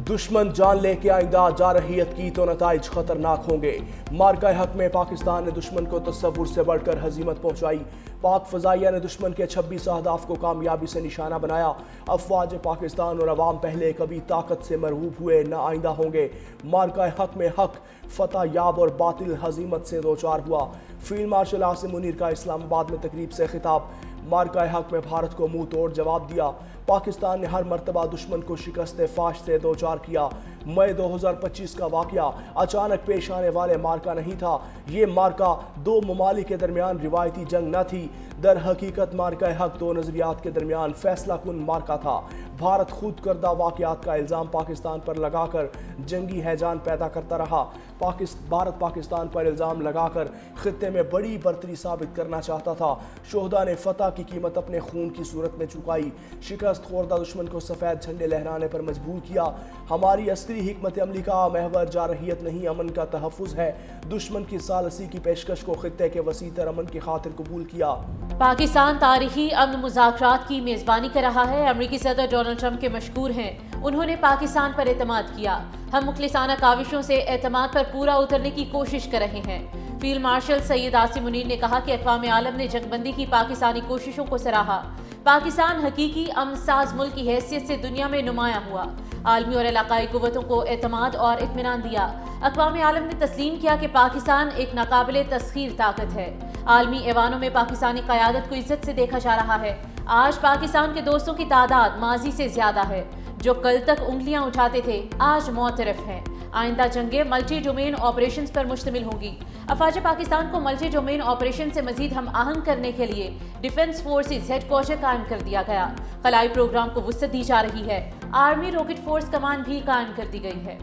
दुश्मन जान लेके आइंदा जारहियत की तो नताइज खतरनाक होंगे। मार्का हक में पाकिस्तान ने दुश्मन को तस्वुर से बढ़कर हजीमत पहुंचाई। पाक फजाइया ने दुश्मन के 26 अहदाफ को कामयाबी से निशाना बनाया। अफवाज पाकिस्तान और अवाम पहले कभी ताकत से मरहूब हुए न आइंदा होंगे। मार्का हक में हक फतह याब और बातिल हजीमत से दो चार हुआ। फील्ड मार्शल आसिम मुनीर का इस्लामाबाद में तकरीब से खिताब। मार्का हक में भारत को मुंह तोड़ जवाब दिया। पाकिस्तान ने हर मर्तबा दुश्मन को शिकस्त फाश से दो चार किया। मई 2025 का वाकया अचानक पेश आने वाले मार्का नहीं था। ये मार्का दो ममालिक के दरमियान रिवायती जंग न थी। दर हकीकत मार्का हक दो नजरियात के दरमियान फैसला कुन मार्का था। भारत खुद करदा वाकयात का इल्ज़ाम पाकिस्तान पर लगाकर जंगी हैजान पैदा करता रहा। भारत पाकिस्तान पर इल्ज़ाम लगाकर खित्ते में बड़ी बर्तरी साबित करना चाहता था। शोहदा ने फतह की कीमत अपने खून की सूरत में चुकाई। शिकस्त खोरदा दुश्मन को सफ़ेद झंडे लहराने पर मजबूर किया। हमारी असली हिकमत अमली का महवर जारहियत नहीं, अमन का तहफ़्फ़ुज़ है। दुश्मन की सालसी की पेशकश को खित्ते के वसीतर अमन की खातिर कबूल किया। पाकिस्तान तारीखी अमन मुज़ाकरात की मेज़बानी कर रहा है। अमरीकी सदर डोनाल्ड ट्रंप के मशकूर हैं। उन्होंने पाकिस्तान पर एतमाद किया। हम मुखलिसाना काविशों से एतमाद पर पूरा उतरने की कोशिश कर रहे हैं। फील्ड मार्शल सैयद आसिम मुनीर ने कहा कि अक़वाम आलम ने जंगबंदी की पाकिस्तानी कोशिशों को सराहा। पाकिस्तान हकीकी अमन-साज़ मुल्क की हैसियत से दुनिया में नुमाया हुआ। आलमी और इलाकाई कुव्वतों को एतमाद और इत्मीनान दिया। अक़वाम आलम ने तस्लीम किया कि पाकिस्तान एक नाकाबिले तस्खीर ताकत है। आलमी ऐवानों में पाकिस्तानी क़यादत को इज्जत से देखा जा रहा है। आज पाकिस्तान के दोस्तों की तादाद माजी से ज़्यादा है। जो कल तक उंगलियां उठाते थे आज मोतरफ हैं। आइंदा जंगें मल्टी डोमेन ऑपरेशंस पर मुश्तमिल होंगी। अफवाज पाकिस्तान को मल्टी डोमेन ऑपरेशन से मजीद हम आहंग करने के लिए डिफेंस फोर्सेस हेडक्वार्टर कायम कर दिया गया। खलाई प्रोग्राम को वुसअत दी जा रही है। आर्मी रॉकेट फोर्स कमान भी कायम कर दी गई है।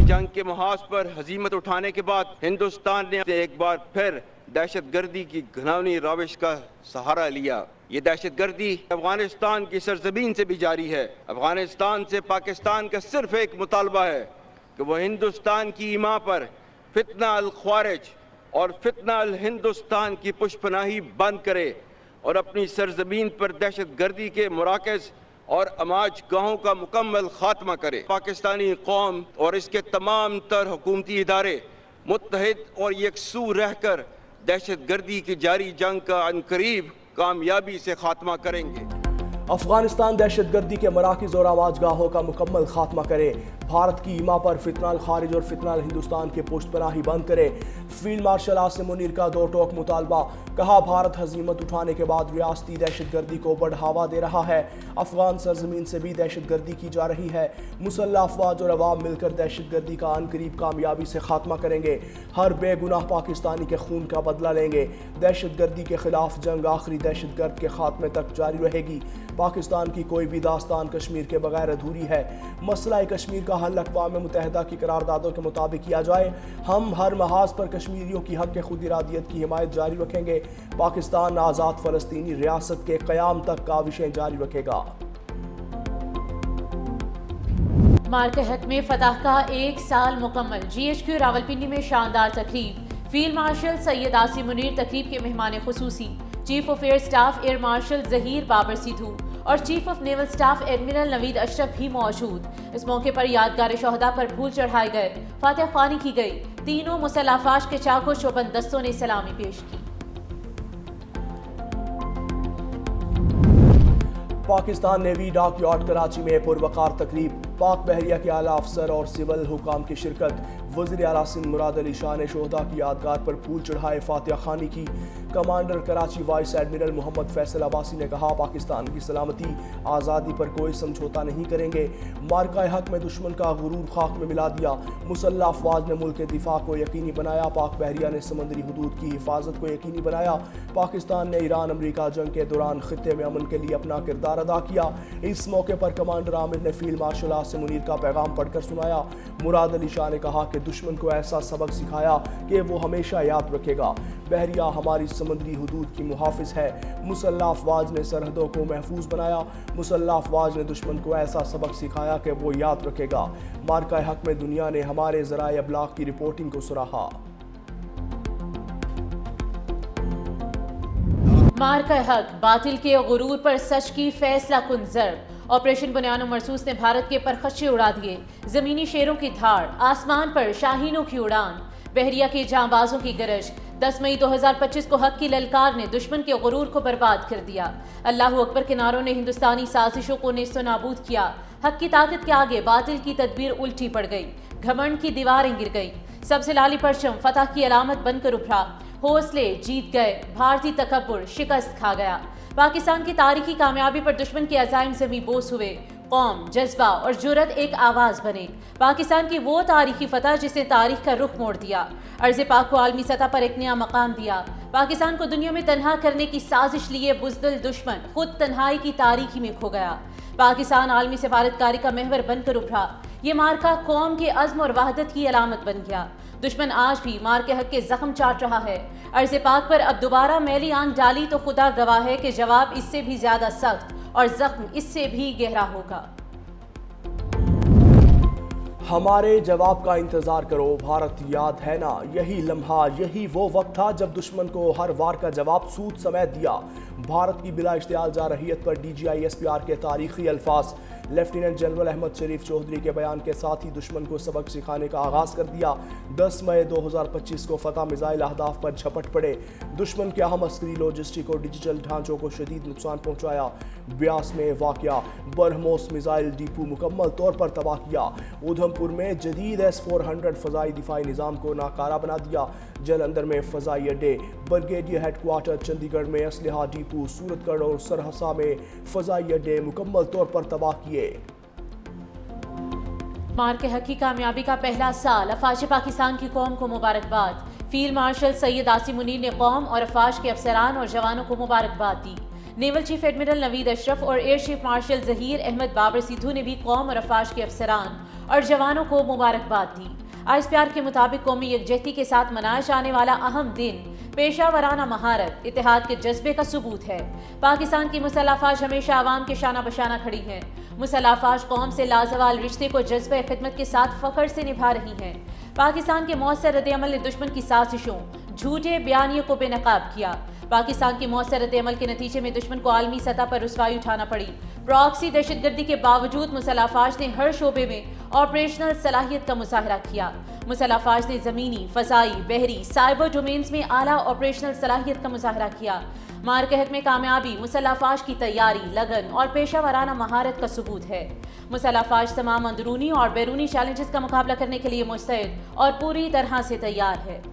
जंग के महाज पर हजीमत उठाने के बाद हिंदुस्तान ने एक बार फिर दहशतगर्दी की घिनौनी रविश का सहारा लिया। ये दहशतगर्दी अफगानिस्तान की सरजमीन से भी जारी है। अफगानिस्तान से पाकिस्तान का सिर्फ एक मुतालबा है कि वह हिंदुस्तान की ईमा पर फितना अल ख्वारिज और फितना अल हिंदुस्तान की पुष्पनाही बंद करे और अपनी सरजमीन पर दहशतगर्दी के मुराकज़ और अमाज गाहों का मुकम्मल खात्मा करे। पाकिस्तानी कौम और इसके तमाम तर हुकूमती इदारे मुत्तहिद और यकसू रहकर दहशतगर्दी की जारी जंग का अनकरीब कामयाबी से खात्मा करेंगे। अफगानिस्तान दहशतगर्दी के मराकिज़ और आवाज गाहों का मुकम्मल खात्मा करे। भारत की ईमा पर फितना अल खारिज और फितना अल हिंदुस्तान के पुष्ट पनाही बंद करे। फील्ड मार्शल आसिम मुनीर का दो टोक मुतालबा। कहा भारत हजीमत उठाने के बाद रियासती दहशतगर्दी को बढ़ावा दे रहा है। अफगान सरजमीन से भी दहशतगर्दी की जा रही है। मुसल्लह अफवाज और अवाम मिलकर दहशतगर्दी का अनकरीब कामयाबी से खात्मा करेंगे। हर बेगुनाह पाकिस्तानी के खून का बदला लेंगे। दहशतगर्दी के खिलाफ जंग आखिरी दहशतगर्द के खात्मे तक जारी रहेगी। पाकिस्तान की कोई भी दास्तान कश्मीर के बगैर अधूरी है। मसला कश्मीर का हल अक़वाम मुत्तहिदा की करारदादों के मुताबिक किया जाए। हम हर महाज पर कश्मीरियों की हक़ खुद इरादियत की हिमायत जारी रखेंगे। पाकिस्तान आज़ाद फ़लस्तीनी रियासत के क़याम तक काविशें जारी रखेगा। मार्का हक में फतह का एक साल मुकम्मल। GHQ रावलपिंडी में शानदार तकरीब। फील्ड मार्शल सैयद आसिम मुनीर तकरीब के मेहमान खुसूसी। Chief of air staff air marshal Zaheer Babar Sidhu और chief of naval staff admiral Naveed Ashraf भी मौजूद। इस मौके पर यादगार शोहदा पर फूल चढ़ाए गए, फातिहा ख्वानी की गई। तीनों मुसल्लह अफवाज के चाको चौबंद दस्तों ने सलामी पेश की। Pakistan navy dockyard Karachi में पुरवकार तकरीब। पाक बहरिया के आला अफसर और सिविल हुकाम की शिरकत। वज़ीर आला सिंध मुराद अली शाह ने शोहदा की यादगार पर फूल चढ़ाए, फातिहा ख़ानी की। Commander Karachi vice admiral Mohammad Faisal Abbasi ने कहा पाकिस्तान की सलामती आज़ादी पर कोई समझौता नहीं करेंगे। मार्का हक में दुश्मन का गुरूर खाक में मिला दिया। मुसल्लह अफवाज ने मुल्क के दिफा को यकीनी बनाया। पाक बहरिया ने समंदरी हदूद की हिफाजत को यकीनी बनाया। पाकिस्तान ने ईरान अमरीका जंग के दौरान खित्ते में अमन के लिए अपना किरदार अदा किया। इस मौके पर कमांडर आमिर ने फील्ड मार्शल आसिम मुनीर का पैगाम पढ़कर सुनाया। मुराद अली शाह ने कहा कि दुश्मन को ऐसा सबक सिखाया कि वो हमेशा याद रखेगा। बहरिया हमारी समंदरी हुदूद की मुहाफिज है। मुसल्लह अफवाज ने सरहदों को महफूज बनाया। मुसल्लह अफवाज ने दुश्मन को ऐसा सबक सिखाया कि वो याद रखेगा। मार्का हक में दुनिया ने हमारे ज़राए अबलाग की रिपोर्टिंग को सराहा। मार्का हक बातिल के गुरूर पर सच की फैसला कुन ज़र्ब। ऑपरेशन बुनियानो मरसूस ने भारत के परखच्चे उड़ा दिए। जमीनी शेरों की धाड़, आसमान पर शाहीनों की उड़ान, बहरिया के जांबाजों की गरज। 10 मई 2025 को हक की ललकार ने दुश्मन के गुरूर को बर्बाद कर दिया। अल्लाह अकबर के नारों ने हिंदुस्तानी साजिशों को नेस्तो नाबूद किया। हक की ताकत के आगे बातिल की तदबीर उल्टी पड़ गई। घमंड की दीवारें गिर गई। सबसे लाली परचम फतह की अलामत बनकर उभरा। हौसले जीत गए, भारतीय तकब्बुर शिकस्त खा गया। पाकिस्तान की तारीखी कामयाबी पर दुश्मन के अज़ाइम ज़मीं बोस हुए। कौम, जज्बा और जुर्रत एक आवाज़ बने। पाकिस्तान की वो तारीखी फतह जिसने तारीख का रुख मोड़ दिया, अर्ज़ पाक को आलमी सतह पर एक नया मकाम दिया। पाकिस्तान को दुनिया में तन्हा करने की साजिश लिए बुज़दिल दुश्मन खुद तन्हाई की तारीखी में खो गया। पाकिस्तान आलमी सफारतकारी का महवर बनकर उभरा। ये मार्का कौम के अज़्म और वहदत की अलामत बन गया। दुश्मन आज भी मार के हक के जख्म चाट रहा है। अर्ज़ पाक पर अब दोबारा मैली आंख डाली तो खुदा गवाह है कि जवाब इससे भी ज्यादा सख्त और जख्म इससे भी गहरा होगा। हमारे जवाब का इंतजार करो, भारत याद है ना यही लम्हा, यही वो वक्त था जब दुश्मन को हर वार का जवाब सूद समय दिया। भारत की बिला इश्तियाल जारहियत पर DGI SPR के तारीखी अल्फाज। लेफ्टिनेंट जनरल अहमद शरीफ चौधरी के बयान के साथ ही दुश्मन को सबक सिखाने का आगाज़ कर दिया। 10 मई 2025 को फतह मिसाइल अहदाफ पर झपट पड़े। दुश्मन के अहम अस्करी, लॉजिस्टिक और डिजिटल ढांचों को शदीद नुकसान पहुंचाया। ब्यास में वाक़या बरहमोस मिसाइल डिपो मुकम्मल तौर पर तबाह किया। उधमपुर में जदीद S-400 फ़ज़ाई दिफाई निज़ाम को नाकारा बना दिया। जलंधर में फ़ज़ाई अड्डे, ब्रिगेडियर हेडक्वार्टर, चंडीगढ़ में असलहा डिपो, सूरतगढ़ और सरहसा में फ़ज़ाई अड्डे मुकम्मल तौर पर तबाह किए। मार के हक की कामयाबी का पहला साल, अफवाज पाकिस्तान की कौम को मुबारकबाद। फील्ड मार्शल सैयद आसिम मुनीर ने कौम और अफवाज के अफसरान और जवानों को मुबारकबाद दी। Naval chief admiral Naveed Ashraf और air chief marshal Zaheer Ahmed Babar Sidhu ने भी कौम और अफवाज के अफसरान और जवानों को मुबारकबाद दी। ISPR के मुताबिक कौमी यकजहती के साथ मनाया जाने वाला अहम दिन पेशा वराना महारत, इत्तेहाद के जज्बे का सबूत है। पाकिस्तान की मुसल्लह अफवाज हमेशा आवाम के शाना बशाना खड़ी हैं। मुसल्लह अफवाज कौम से लाजवाल रिश्ते को जज्बे खिदमत के साथ फ़ख्र से निभा रही हैं। पाकिस्तान के मौसर रद्द-ए-अमल ने दुश्मन की साजिशों, झूठे बयानियों को बेनकाब किया। पाकिस्तान की मौसर रद्द-ए-अमल के नतीजे में दुश्मन को आलमी सतह पर रुसवाई उठाना पड़ी। प्रॉक्सी दहशतगर्दी के बावजूद मुसल्लह अफवाज ने हर शोबे में ऑपरेशनल सलाहियत का मुजाहरा किया। मुसल्लह अफवाज ने ज़मीनी, फ़ज़ाई, बहरी, साइबर डोमेन्स में आला ऑपरेशनल सलाहियत का मुजाहरा किया। मार के हक में कामयाबी मुसल्लह अफवाज की तैयारी, लगन और पेशा वराना महारत का सबूत है। मुसल्लह अफवाज तमाम अंदरूनी और बैरूनी चैलेंजेस का मुकाबला करने के लिए मुस्तैद और पूरी तरह से तैयार है।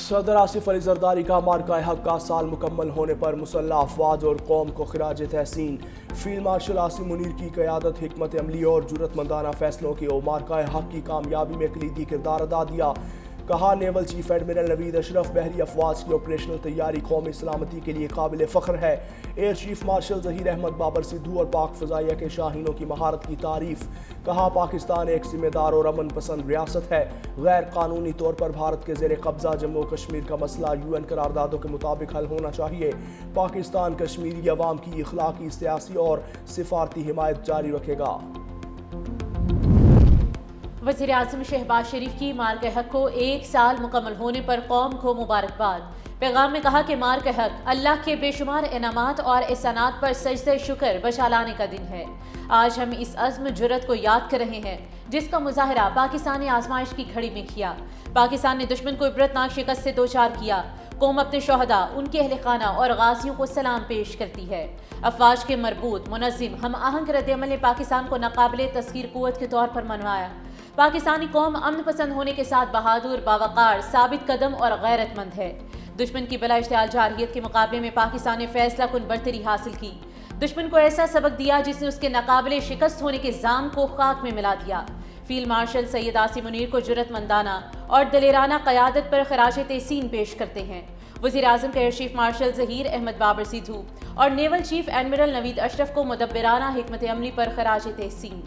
सदर आसिफ अली जरदारी का मार्का हक का साल मुकम्मल होने पर मुसल्लह अफवाज और कौम को खिराज तहसीन। फील्ड मार्शल आसिम मुनीर की क़यादत, हिकमत अमली और जुर्रतमंदाना फैसलों की मार्का हक की कामयाबी में कलीदी किरदार अदा दिया। कहा, naval chief admiral Naveed Ashraf बहरी अफवाज की ऑपरेशनल तैयारी कौमी सलामती के लिए काबिल फ़ख्र है। Air chief marshal Zaheer Ahmed Babar Sidhu और पाक फ़ज़ाइया के शाहीनों की महारत की तारीफ़। कहा, पाकिस्तान एक ज़िम्मेदार और अमन पसंद रियासत है। गैर कानूनी तौर पर भारत के ज़ेर कब्ज़ा जम्मू कश्मीर का मसला UN करारदादों के मुताबिक हल होना चाहिए। पाकिस्तान कश्मीरी अवाम की इखलाकी, सियासी और सिफारती हिमायत जारी रखेगा। वज़ीर आज़म शहबाज शरीफ की मार के हक को 1 साल मुकम्मल होने पर कौम को मुबारकबाद। पैगाम में कहा कि मार के हक अल्लाह के बेशुमार इनामात और एहसानात पर सजदे शुक्र बचा लाने का दिन है। आज हम इस अज़्म जुर्रत को याद कर रहे हैं जिसका मुजाहरा पाकिस्तान ने आजमाइश की घड़ी में किया। पाकिस्तान ने दुश्मन को इबरतनाक शिकस्त से दो चार किया। कौम अपने शोहदा, उनके अहल खाना और गाजियों को सलाम पेश करती है। अफवाज के मरबूत, मुनज़्ज़िम, हम आहंग रद्द-ए-अमल ने पाकिस्तान को नाकाबिले तस्खीर कुव्वत के तौर पर मनवाया। पाकिस्तानी कौम अमन पसंद होने के साथ बहादुर, बावकार, साबित कदम और गैरतमंद है। दुश्मन की बला इश्तियाल जारहियत के मुकाबले में पाकिस्तान ने फैसला कुन बरतरी हासिल की। दुश्मन को ऐसा सबक दिया जिसने उसके नाकाबिले शिकस्त होने के जाम को खाक में मिला दिया। फील्ड मार्शल सैयद आसिम मुनीर को जुर्रतमंदाना और दलेराना क़यादत पर खराज तहसीन पेश करते हैं। वज़ीर आज़म के air chief marshal Zaheer Ahmed Babar Sidhu और naval chief admiral Naveed Ashraf को मुदब्बिराना हिकमत अमली पर खराज तहसीन।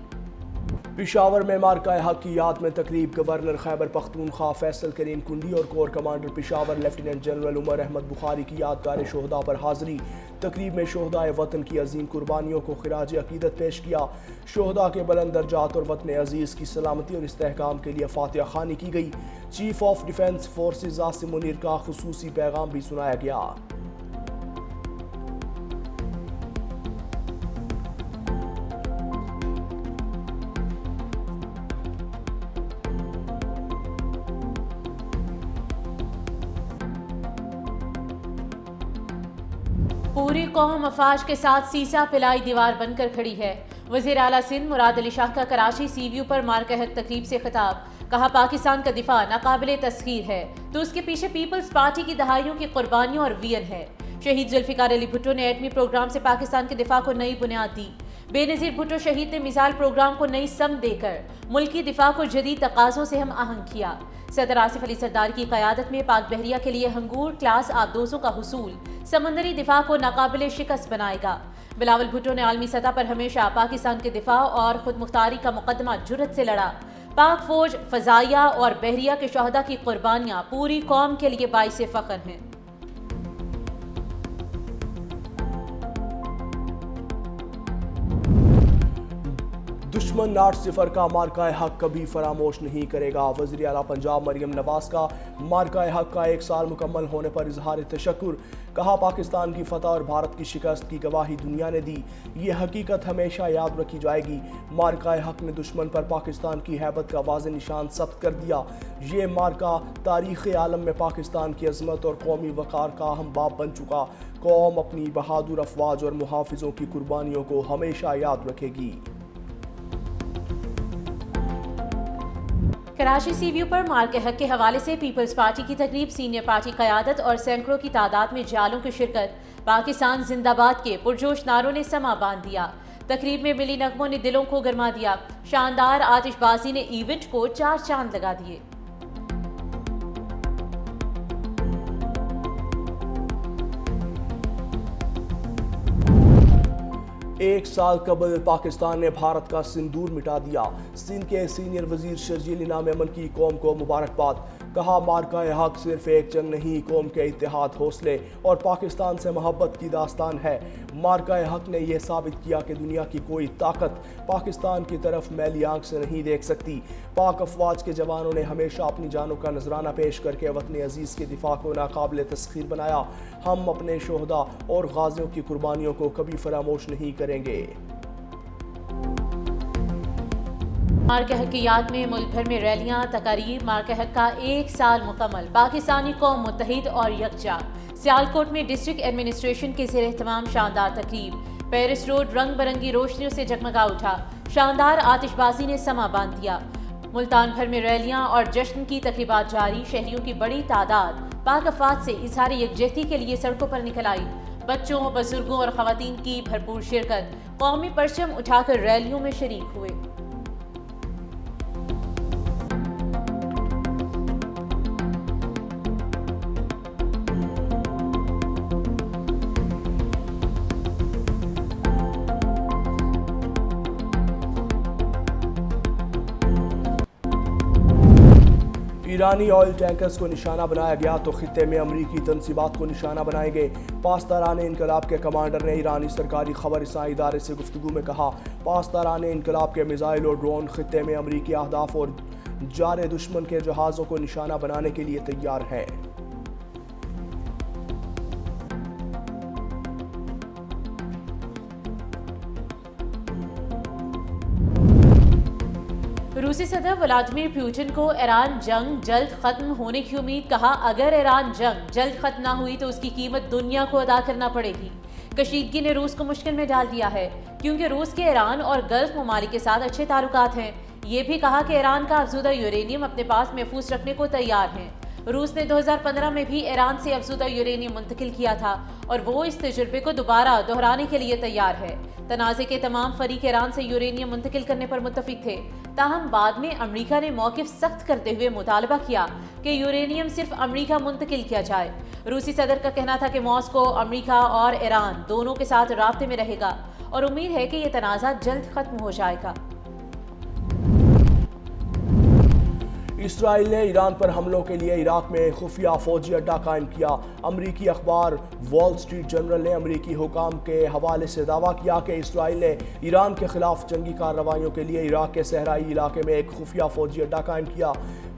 पिशावर में मार्का हक की याद में तकरीब गवर्नर खैबर पख्तूनख्वा फैसल करीम कुंडी और corps commander Peshawar lieutenant general Umar Ahmad Bukhari की यादगार शोहदा पर हाजिरी। तकरीब में शोहदाए वतन की अजीम कुर्बानियों को खिराज अकीदत पेश किया। शोहदा के बुलंद दर्जात और वतन अजीज़ की सलामती और इस्तेहकाम के लिए फातिहा खानी की गई। Chief of defence forces Asim Munir का खुसूसी पैगाम भी सुनाया गया। पूरी कौम अफवाज के साथ सीसा पिलाई दीवार बनकर खड़ी है। वज़ीर आला सिंध मुराद अली शाह का कराची सीवीयू पर मार्का हक तकरीब से खिताब। कहा, पाकिस्तान का दिफा नाकाबिले तस्खीर है तो उसके पीछे पीपल्स पार्टी की दहाइयों की कुर्बानियों और वीर है। शहीद जुल्फिकार अली भुट्टो ने एटमी प्रोग्राम से पाकिस्तान के दिफा को नई बुनियाद दी। बेनज़ीर भुट्टो शहीद ने मिसाइल प्रोग्राम को नई सम देकर मुल्की दिफा को जदीद तकाज़ों से हम आहंग किया। सदर आसिफ अली सरदार की क़यादत में पाक बहरिया के लिए हंगूर क्लास आबदोजों का हुसूल समंदरी दिफा को नाकाबिले शिकस्त बनाएगा। बिलावल भुट्टो ने आलमी सतह पर हमेशा पाकिस्तान के दिफा और खुद मुख्तारी का मुकदमा जुर्रत से लड़ा। पाक फौज, फजाइया और बहरिया के शहदा की कुर्बानियां पूरी कौम के लिए बाइस फख्र हैं। दुश्मन 8-0 का मार्का हक कभी फरामोश नहीं करेगा। वज़ीर आला पंजाब मरियम नवाज का मार्का हक का 1 साल मुकम्मल होने पर इजहार तशक्कुर। कहा, पाकिस्तान की फतह और भारत की शिकस्त की गवाही दुनिया ने दी। ये हकीकत हमेशा याद रखी जाएगी। मार्का हक ने दुश्मन पर पाकिस्तान की हैबत का वाज़ेह निशान सब्त कर दिया। ये मार्का तारीख़ आलम में पाकिस्तान की अज़मत और कौमी वक़ार का अहम बाब बन चुका। कौम अपनी बहादुर अफवाज और मुहाफ़िज़ों की कुर्बानियों को हमेशा याद रखेगी। कराची सीवीयू पर मार्के हक के हवाले से पीपल्स पार्टी की तकरीब, सीनियर पार्टी क़यादत और सैकड़ों की तादाद में जालों की शिरकत। पाकिस्तान जिंदाबाद के पुरजोश नारों ने समा बांध दिया। तकरीब में मिली नगमों ने दिलों को गरमा दिया। शानदार आतिशबाजी ने इवेंट को 4 चांद लगा दिए। एक साल कबल पाकिस्तान ने भारत का सिंदूर मिटा दिया। सिंध के सीनियर वजीर शर्जील इनाम अमन की कौम को मुबारकबाद। कहा, मार्का हक सिर्फ एक जंग नहीं, कौम के इत्तेहाद, हौसले और पाकिस्तान से मोहब्बत की दास्तान है। मार्का हक ने यह साबित किया कि दुनिया की कोई ताकत पाकिस्तान की तरफ मैली आंख से नहीं देख सकती। पाक अफवाज के जवानों ने हमेशा अपनी जानों का नजराना पेश करके वतन अजीज़ के दिफा को नाकाबिले तस्खीर बनाया। हम अपने शोहदा और गाजियों की कुर्बानियों को कभी फरामोश नहीं करेंगे। मार्का हक की याद में मुल्क भर में रैलियां, तकारीर। मार्का हक का 1 साल मुकम्मल, पाकिस्तानी कौम मुत्तहिद और यकजा। सियालकोट में डिस्ट्रिक्ट एडमिनिस्ट्रेशन के ज़ेर एहतमाम शानदार तकरीब। पेरिस रोड रंग बिरंगी रोशनियों से जगमगा उठा। शानदार आतिशबाजी ने समा बांध दिया। मुल्तान भर में रैलियां और जश्न की तकरीबात जारी। शहरियों की बड़ी तादाद पाक अफवाज से इज़हार यकजहती के लिए सड़कों पर निकल आई। बच्चों, बुजुर्गों और खवातीन की भरपूर शिरकत। कौमी परचम उठाकर रैलियों में शरीक हुए। ईरानी ऑयल टैंकर्स को निशाना बनाया गया तो खित्ते में अमरीकी तनसीबात को निशाना बनाएंगे। पासदारान इनकलाब के कमांडर ने ईरानी सरकारी खबर रसाई इदारे से गुफ्तगू में कहा, पासदारान इनकलाब के मिसाइल और ड्रोन खित्ते में अमरीकी अहदाफ और जारे दुश्मन के जहाज़ों को निशाना बनाने के लिए तैयार हैं। रूसी सदर व्लादिमीर पुतिन को ईरान जंग जल्द खत्म होने की उम्मीद। कहा, अगर ईरान जंग जल्द खत्म ना हुई तो उसकी कीमत दुनिया को अदा करना पड़ेगी। कशीदगी ने रूस को मुश्किल में डाल दिया है क्योंकि रूस के ईरान और गल्फ ममालिक के साथ अच्छे ताल्लुकात हैं। ये भी कहा कि ईरान का अफजूदा यूरेनियम अपने पास महफूज रखने को तैयार है। रूस ने 2015 में भी ईरान से अफजूदा यूरेनियम मुंतकिल किया था और वो इस तजुर्बे को दोबारा दोहराने के लिए तैयार है। तनाज़े के तमाम फरीक ईरान से यूरेनियम मुंतकिल करने पर मुत्तफिक थे। ताहम बाद में अमरीका ने मौक़िफ़ सख्त करते हुए मुतालबा किया कि यूरेनियम सिर्फ अमरीका मुंतकिल किया जाए। रूसी सदर का कहना था कि मॉस्को अमरीका और ईरान दोनों के साथ राब्ते में रहेगा और उम्मीद है कि ये तनाज़ा जल्द खत्म हो जाएगा। اسرائیل نے ایران پر حملوں کے لیے عراق میں خفیہ فوجی اڈہ قائم کیا۔ امریکی اخبار وال اسٹریٹ جرنل نے امریکی حکام کے حوالے سے دعویٰ کیا کہ اسرائیل نے ایران کے خلاف جنگی کارروائیوں کے لیے عراق کے صحرائی علاقے میں ایک خفیہ فوجی اڈہ قائم کیا۔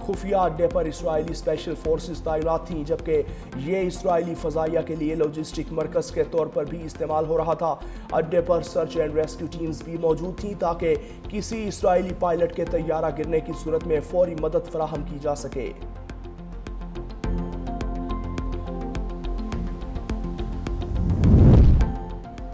خفیہ اڈے پر اسرائیلی اسپیشل فورسز تعینات تھیں، جبکہ یہ اسرائیلی فضائیہ کے لیے لاجسٹک مرکز کے طور پر بھی استعمال ہو رہا تھا۔ اڈے پر سرچ اینڈ ریسکیو ٹیمز بھی موجود تھیں تاکہ کسی اسرائیلی پائلٹ کے طیارہ گرنے کی صورت میں فوری مدد فراہم کی جا سکے۔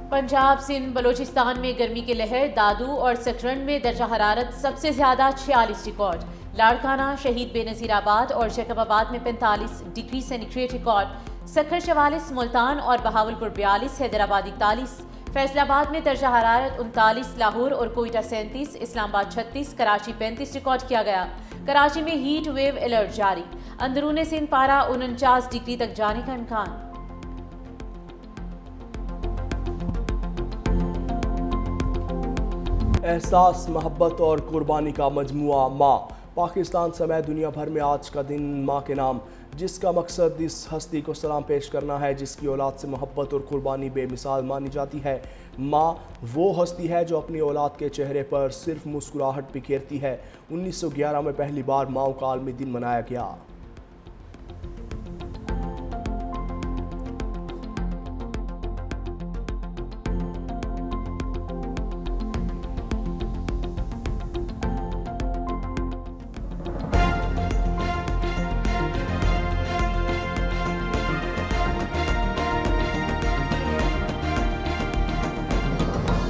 پنجاب، سندھ، بلوچستان میں گرمی کی لہر، دادو اور سکرن میں درجہ حرارت سب سے زیادہ 46 ریکارڈ، لاڑکانہ، شہید بے نظیر آباد اور جیکب آباد میں 45 degree centigrade record, Sukkur 44، Multan اور بہاولپور 42، حیدرآباد 41، فیصل آباد میں درجہ حرارت 39، لاہور اور کوئٹہ 37، اسلام آباد 36، کراچی 35 ریکارڈ کیا گیا۔ کراچی میں ہیٹ ویو الرٹ جاری، اندرون سندھ پارہ 49 ڈگری تک جانے کا امکان۔ احساس، محبت اور قربانی کا مجموعہ ماں۔ پاکستان سمیت دنیا بھر میں آج کا دن ماں کے نام، جس کا مقصد اس ہستی کو سلام پیش کرنا ہے جس کی اولاد سے محبت اور قربانی بے مثال مانی جاتی ہے۔ ماں وہ ہستی ہے جو اپنی اولاد کے چہرے پر صرف مسکراہٹ بکھیرتی ہے۔ 1911 میں پہلی بار ماؤں کا عالمی دن منایا گیا۔